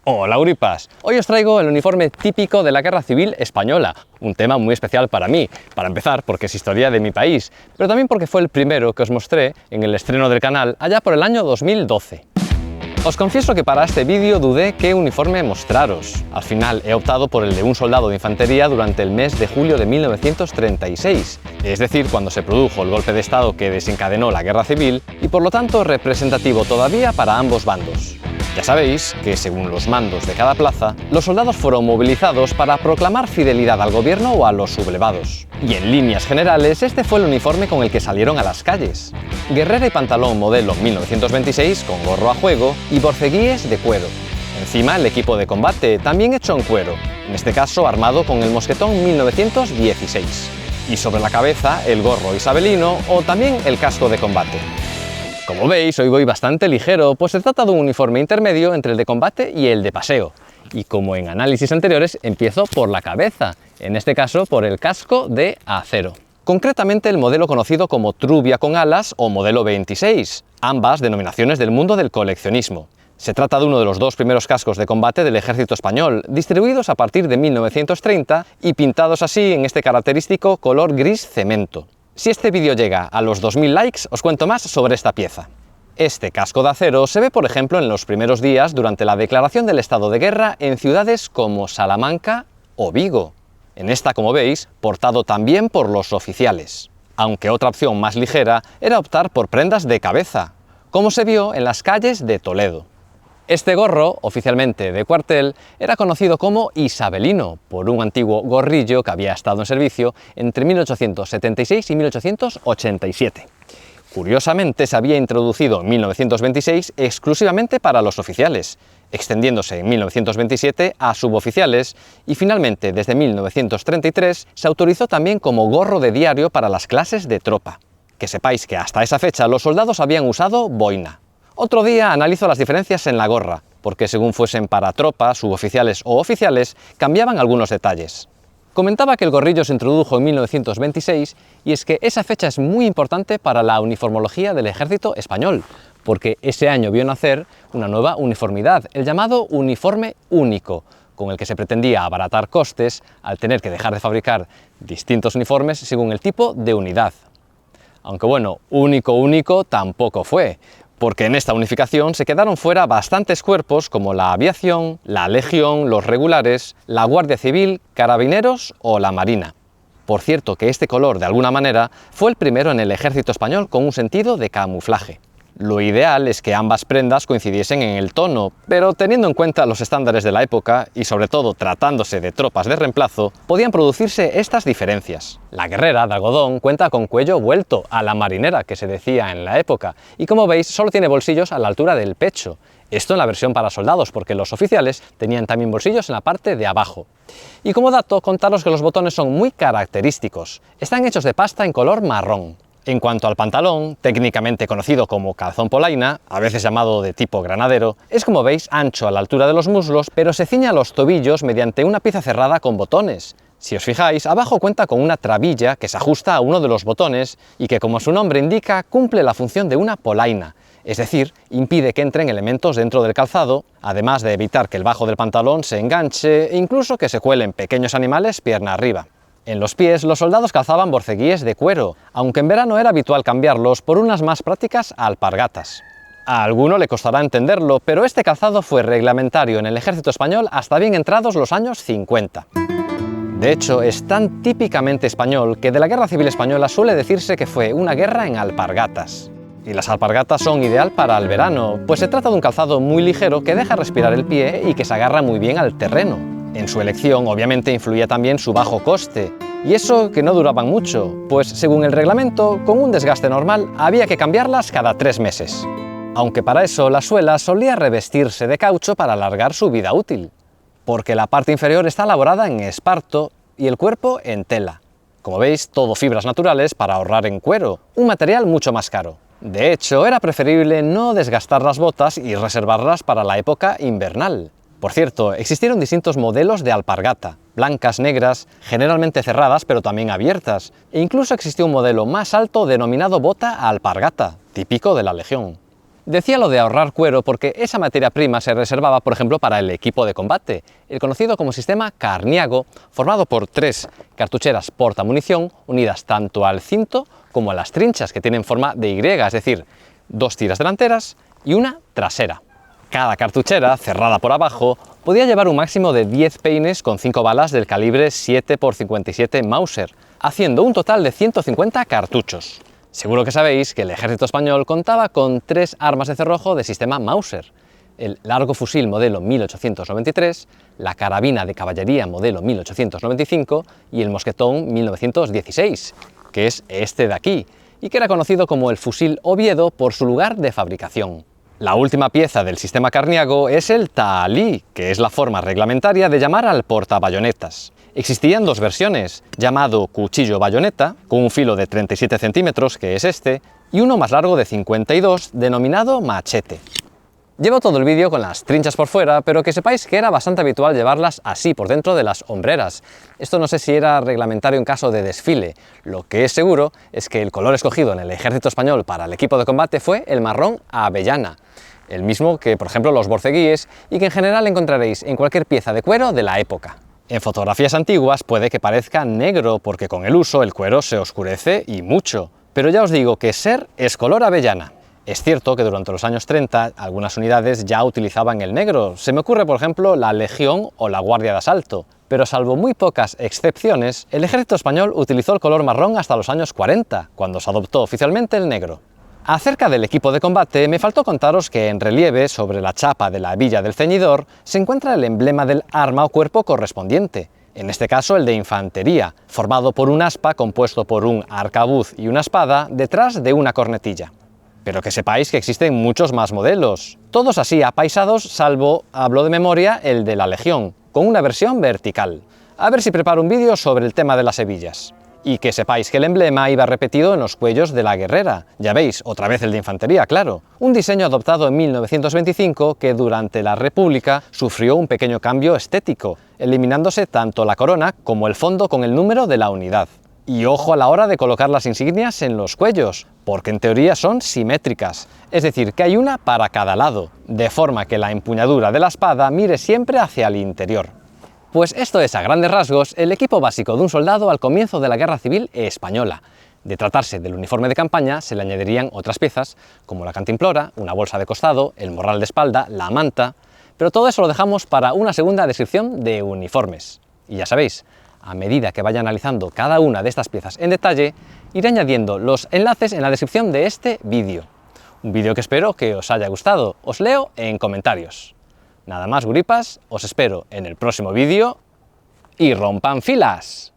Hola Auripas, hoy os traigo el uniforme típico de la Guerra Civil Española, un tema muy especial para mí, para empezar porque es historia de mi país, pero también porque fue el primero que os mostré en el estreno del canal allá por el año 2012. Os confieso que para este vídeo dudé qué uniforme mostraros. Al final he optado por el de un soldado de infantería durante el mes de julio de 1936, es decir, cuando se produjo el golpe de estado que desencadenó la Guerra Civil y por lo tanto representativo todavía para ambos bandos. Ya sabéis que, según los mandos de cada plaza, los soldados fueron movilizados para proclamar fidelidad al gobierno o a los sublevados. Y en líneas generales, este fue el uniforme con el que salieron a las calles. Guerrera y pantalón modelo 1926 con gorro a juego y borceguíes de cuero. Encima el equipo de combate, también hecho en cuero, en este caso armado con el mosquetón 1916. Y sobre la cabeza el gorro isabelino o también el casco de combate. Como veis, hoy voy bastante ligero, pues se trata de un uniforme intermedio entre el de combate y el de paseo. Y como en análisis anteriores, empiezo por la cabeza, en este caso por el casco de acero. Concretamente el modelo conocido como Trubia con alas o modelo 26, ambas denominaciones del mundo del coleccionismo. Se trata de uno de los dos primeros cascos de combate del ejército español, distribuidos a partir de 1930 y pintados así en este característico color gris cemento. Si este vídeo llega a los 2000 likes, os cuento más sobre esta pieza. Este casco de acero se ve, por ejemplo, en los primeros días durante la declaración del estado de guerra en ciudades como Salamanca o Vigo. En esta, como veis, portado también por los oficiales. Aunque otra opción más ligera era optar por prendas de cabeza, como se vio en las calles de Toledo. Este gorro, oficialmente de cuartel, era conocido como isabelino, por un antiguo gorrillo que había estado en servicio entre 1876 y 1887. Curiosamente, se había introducido en 1926 exclusivamente para los oficiales, extendiéndose en 1927 a suboficiales y finalmente desde 1933 se autorizó también como gorro de diario para las clases de tropa. Que sepáis que hasta esa fecha los soldados habían usado boina. Otro día analizo las diferencias en la gorra, porque según fuesen para tropas, suboficiales o oficiales, cambiaban algunos detalles. Comentaba que el gorrillo se introdujo en 1926 y es que esa fecha es muy importante para la uniformología del ejército español, porque ese año vio nacer una nueva uniformidad, el llamado uniforme único, con el que se pretendía abaratar costes al tener que dejar de fabricar distintos uniformes según el tipo de unidad. Aunque bueno, único tampoco fue, porque en esta unificación se quedaron fuera bastantes cuerpos como la aviación, la legión, los regulares, la Guardia Civil, carabineros o la Marina. Por cierto que este color, de alguna manera, fue el primero en el ejército español con un sentido de camuflaje. Lo ideal es que ambas prendas coincidiesen en el tono, pero teniendo en cuenta los estándares de la época y sobre todo tratándose de tropas de reemplazo, podían producirse estas diferencias. La guerrera de algodón cuenta con cuello vuelto, a la marinera que se decía en la época, y como veis solo tiene bolsillos a la altura del pecho. Esto en la versión para soldados, porque los oficiales tenían también bolsillos en la parte de abajo. Y como dato, contaros que los botones son muy característicos. Están hechos de pasta en color marrón. En cuanto al pantalón, técnicamente conocido como calzón polaina, a veces llamado de tipo granadero, es como veis ancho a la altura de los muslos, pero se ciñe a los tobillos mediante una pieza cerrada con botones. Si os fijáis, abajo cuenta con una trabilla que se ajusta a uno de los botones y que, como su nombre indica, cumple la función de una polaina, es decir, impide que entren elementos dentro del calzado, además de evitar que el bajo del pantalón se enganche e incluso que se cuelen pequeños animales pierna arriba. En los pies, los soldados calzaban borceguíes de cuero, aunque en verano era habitual cambiarlos por unas más prácticas alpargatas. A alguno le costará entenderlo, pero este calzado fue reglamentario en el ejército español hasta bien entrados los años 50. De hecho, es tan típicamente español que de la Guerra Civil Española suele decirse que fue una guerra en alpargatas. Y las alpargatas son ideal para el verano, pues se trata de un calzado muy ligero que deja respirar el pie y que se agarra muy bien al terreno. En su elección obviamente influía también su bajo coste, y eso que no duraban mucho, pues según el reglamento, con un desgaste normal había que cambiarlas cada 3 meses. Aunque para eso la suela solía revestirse de caucho para alargar su vida útil, porque la parte inferior está elaborada en esparto y el cuerpo en tela. Como veis, todo fibras naturales para ahorrar en cuero, un material mucho más caro. De hecho, era preferible no desgastar las botas y reservarlas para la época invernal. Por cierto, existieron distintos modelos de alpargata, blancas, negras, generalmente cerradas pero también abiertas, e incluso existió un modelo más alto denominado bota alpargata, típico de la Legión. Decía lo de ahorrar cuero porque esa materia prima se reservaba, por ejemplo, para el equipo de combate, el conocido como sistema Carniago, formado por 3 cartucheras portamunición unidas tanto al cinto como a las trinchas, que tienen forma de Y, es decir, 2 tiras delanteras y una trasera. Cada cartuchera, cerrada por abajo, podía llevar un máximo de 10 peines con 5 balas del calibre 7x57 Mauser, haciendo un total de 150 cartuchos. Seguro que sabéis que el ejército español contaba con 3 armas de cerrojo de sistema Mauser: el largo fusil modelo 1893, la carabina de caballería modelo 1895 y el mosquetón 1916, que es este de aquí, y que era conocido como el fusil Oviedo por su lugar de fabricación. La última pieza del sistema Carniago es el tahalí, que es la forma reglamentaria de llamar al portabayonetas. Existían 2 versiones, llamado cuchillo bayoneta, con un filo de 37 centímetros, que es este, y uno más largo de 52, denominado machete. Llevo todo el vídeo con las trinchas por fuera, pero que sepáis que era bastante habitual llevarlas así por dentro de las hombreras. Esto no sé si era reglamentario en caso de desfile. Lo que es seguro es que el color escogido en el ejército español para el equipo de combate fue el marrón avellana, el mismo que, por ejemplo, los borceguíes, y que en general encontraréis en cualquier pieza de cuero de la época. En fotografías antiguas puede que parezca negro porque con el uso el cuero se oscurece y mucho, pero ya os digo que ser es color avellana. Es cierto que durante los años 30 algunas unidades ya utilizaban el negro, se me ocurre por ejemplo la Legión o la Guardia de Asalto, pero salvo muy pocas excepciones, el ejército español utilizó el color marrón hasta los años 40, cuando se adoptó oficialmente el negro. Acerca del equipo de combate, me faltó contaros que en relieve, sobre la chapa de la hebilla del ceñidor, se encuentra el emblema del arma o cuerpo correspondiente, en este caso el de infantería, formado por un aspa compuesto por un arcabuz y una espada detrás de una cornetilla. Pero que sepáis que existen muchos más modelos, todos así apaisados, salvo, hablo de memoria, el de la Legión, con una versión vertical. A ver si preparo un vídeo sobre el tema de las hebillas. Y que sepáis que el emblema iba repetido en los cuellos de la guerrera. Ya veis, otra vez el de infantería, claro. Un diseño adoptado en 1925 que durante la República sufrió un pequeño cambio estético, eliminándose tanto la corona como el fondo con el número de la unidad. Y ojo a la hora de colocar las insignias en los cuellos, porque en teoría son simétricas, es decir, que hay una para cada lado, de forma que la empuñadura de la espada mire siempre hacia el interior. Pues esto es, a grandes rasgos, el equipo básico de un soldado al comienzo de la Guerra Civil Española. De tratarse del uniforme de campaña, se le añadirían otras piezas, como la cantimplora, una bolsa de costado, el morral de espalda, la manta, pero todo eso lo dejamos para una segunda descripción de uniformes. Y ya sabéis, a medida que vaya analizando cada una de estas piezas en detalle, iré añadiendo los enlaces en la descripción de este vídeo. Un vídeo que espero que os haya gustado. Os leo en comentarios. Nada más, guripas, os espero en el próximo vídeo y rompan filas.